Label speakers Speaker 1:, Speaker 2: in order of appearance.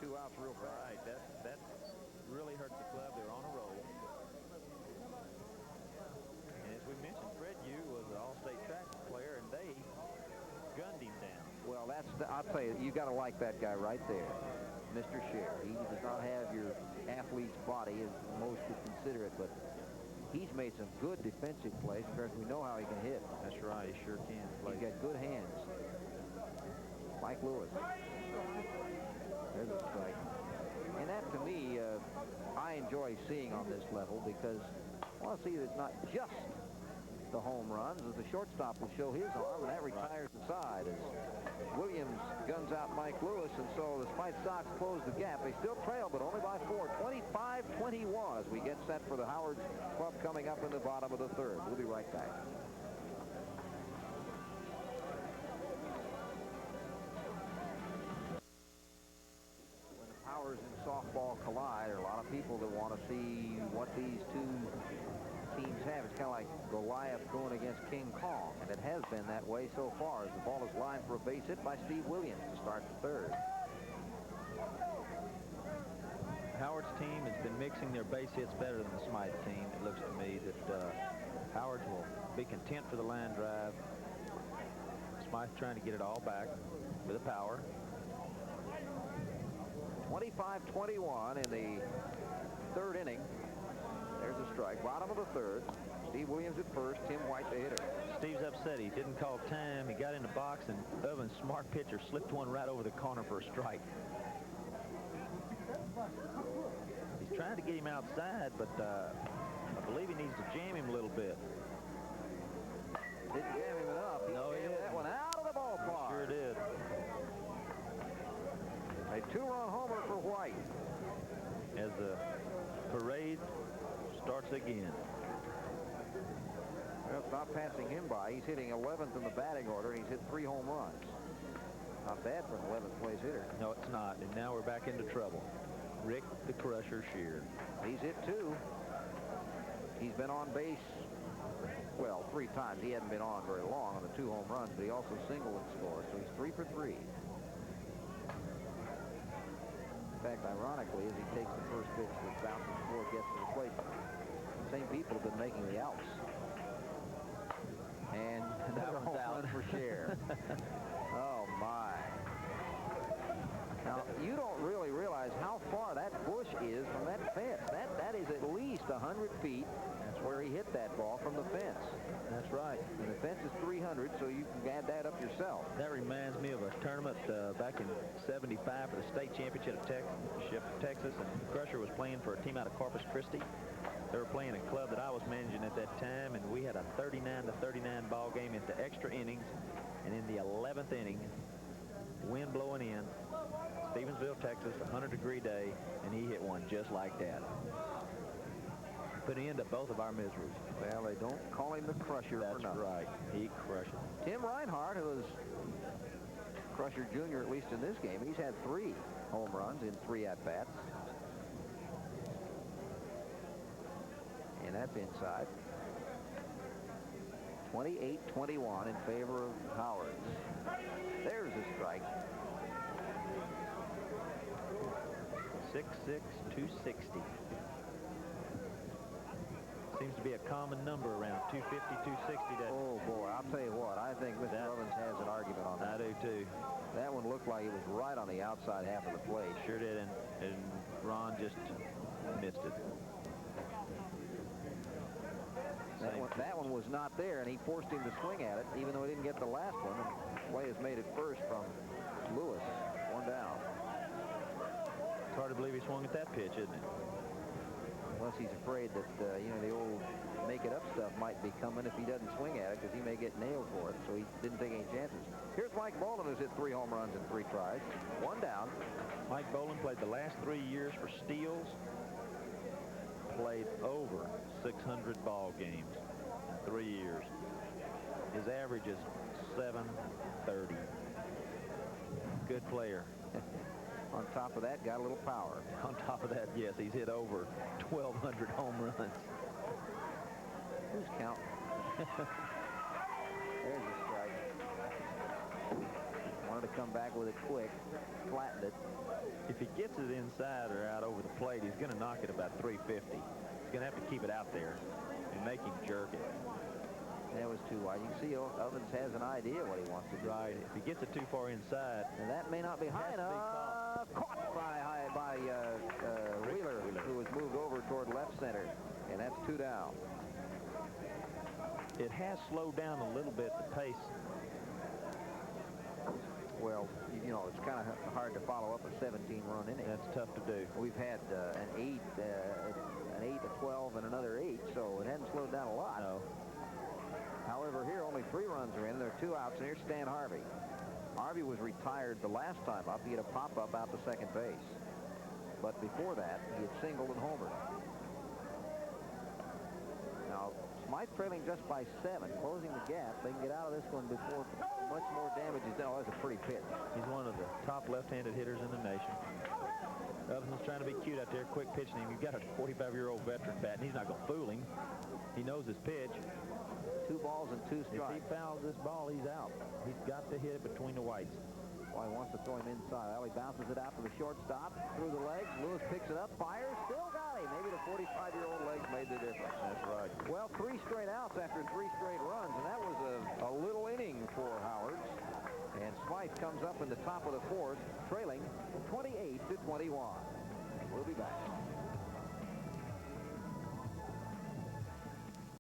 Speaker 1: 2 outs real fast.
Speaker 2: Right, that really hurt the club. They're on a roll. And as we mentioned, Fredieu was an all-state track player, and they gunned him down.
Speaker 1: Well, I'll tell you, you got to like that guy right there, Mr. Scher. He does not have your athlete's body as most would consider it, but he's made some good defensive plays because we know how he can hit.
Speaker 2: That's right, he sure can.
Speaker 1: He's got good hands. Mike Lewis. There's a strike. And that, to me, I enjoy seeing on this level because I want to see that it's not just the home runs, as the shortstop will show his arm, and that retires the side as Williams guns out Mike Lewis, and so the Smythe Sox close the gap. They still trail, but only by 4, 25-21 as we get set for the Howard Club coming up in the bottom of the 3rd. We'll be right back. When the powers in softball collide, there are a lot of people that want to see what these two teams have. It's kind of like Goliath going against King Kong, and it has been that way so far as the ball is lined for a base hit by Steve Williams to start the 3rd.
Speaker 2: Howard's team has been mixing their base hits better than the Smythe team. It looks to me that Howard will be content for the line drive. Smythe trying to get it all back with a power.
Speaker 1: 25-21 in the 3rd inning. There's a strike. Bottom of the 3rd. Steve Williams at first. Tim White, the hitter.
Speaker 2: Steve's upset. He didn't call time. He got in the box, and Oven's smart pitcher slipped one right over the corner for a strike. He's trying to get him outside, but I believe he needs to jam him a little bit.
Speaker 1: Didn't jam him enough. He jammed that one out of the ballpark.
Speaker 2: Sure did.
Speaker 1: A 2-run homer for White.
Speaker 2: As the parade starts again.
Speaker 1: Well, it's not passing him by. He's hitting 11th in the batting order, and he's hit 3 home runs. Not bad for an 11th place hitter.
Speaker 2: No, it's not. And now we're back into trouble. Rick the Crusher Scheer.
Speaker 1: He's hit 2. He's been on base, well, 3 times. He hadn't been on very long on the 2 home runs, but he also singled and scored, so he's 3 for 3. In fact, ironically, as he takes the first pitch that bounces before it gets to the plate, the same people have been making the outs. And another home run for Scheer. Oh, my. Now, you don't really realize how far that bush is from that fence. That is at least 100 feet. That's where he hit that ball, from the fence.
Speaker 2: That's right.
Speaker 1: And the fence is 300, so you can add that up yourself.
Speaker 2: That reminds me of a tournament back in '75 for the state championship of Texas, and Crusher was playing for a team out of Corpus Christi. They were playing a club that I was managing at that time, and we had a 39-39 ball game into extra innings. And in the 11th inning, wind blowing in, Stevensville, Texas, 100-degree day, and he hit one just like that. Put an end to both of our miseries.
Speaker 1: Well, they don't call him the Crusher for nothing.
Speaker 2: That's right. He crushed it.
Speaker 1: Tim Reinhardt, who was Crusher Jr., at least in this game, he's had 3 home runs in 3 at-bats. And that's inside. 28-21 in favor of Howard. There's a strike.
Speaker 2: 6'6", 260. Seems to be a common number around 250, 260.
Speaker 1: Oh, boy, I'll tell you what. I think Mr. Evans has an argument on that.
Speaker 2: I do, too.
Speaker 1: That one looked like it was right on the outside half of the plate.
Speaker 2: Sure did, and Ron just missed it.
Speaker 1: That one was not there, and he forced him to swing at it, even though he didn't get the last one. And Play has made it first from Lewis. 1 down.
Speaker 2: It's hard to believe he swung at that pitch, isn't it?
Speaker 1: Unless he's afraid that, you know, the old make-it-up stuff might be coming if he doesn't swing at it, because he may get nailed for it, so he didn't take any chances. Here's Mike Boland, who's hit 3 home runs in 3 tries. 1 down.
Speaker 2: Mike Boland played the last 3 years for Steels. Played over 600 ball games in 3 years. His average is .730. Good player.
Speaker 1: On top of that, got a little power.
Speaker 2: On top of that, yes, he's hit over 1,200 home runs.
Speaker 1: Who's counting? There's a strike. Wanted to come back with it quick. Flattened it.
Speaker 2: If If he gets it inside or out over the plate, he's going to knock it about 350. He's going to have to keep it out there and make him jerk it.
Speaker 1: That was too wide. You can see Ovens has an idea what he wants to do.
Speaker 2: Right. If he gets it too far inside,
Speaker 1: and that may not be high enough. Caught by Wheeler, who was moved over toward left center, and that's 2 down.
Speaker 2: It has slowed down a little bit, the pace.
Speaker 1: Well, you know, it's kind of hard to follow up a 17-run inning.
Speaker 2: That's tough to do.
Speaker 1: We've had an 8, a 12, and another 8, so it hasn't slowed down a lot.
Speaker 2: No.
Speaker 1: However, here only 3 runs are in. There are 2 outs, and here's Stan Harvey. Harvey was retired the last time up. He had a pop-up out to second base. But before that, he had singled and homered. Now, Smythe trailing just by 7, closing the gap. They can get out of this one before much more damage is done. Oh, that's a pretty pitch.
Speaker 2: He's one of the top left-handed hitters in the nation. Ovens trying to be cute out there, quick pitching him. You've got a 45-year-old veteran bat, and he's not going to fool him. He knows his pitch.
Speaker 1: 2 balls and 2 strikes.
Speaker 2: If he fouls this ball, he's out. He's got to hit it between the whites.
Speaker 1: Well, he wants to throw him inside. Well, he bounces it out to the shortstop, through the legs. Lewis picks it up, fires, still got him. Maybe the 45-year-old legs made the difference.
Speaker 2: That's right.
Speaker 1: Well, 3 straight outs after 3 straight runs, and that was a little inning for Howard. And Smythe comes up in the top of the 4th, trailing 28-21. We'll be back.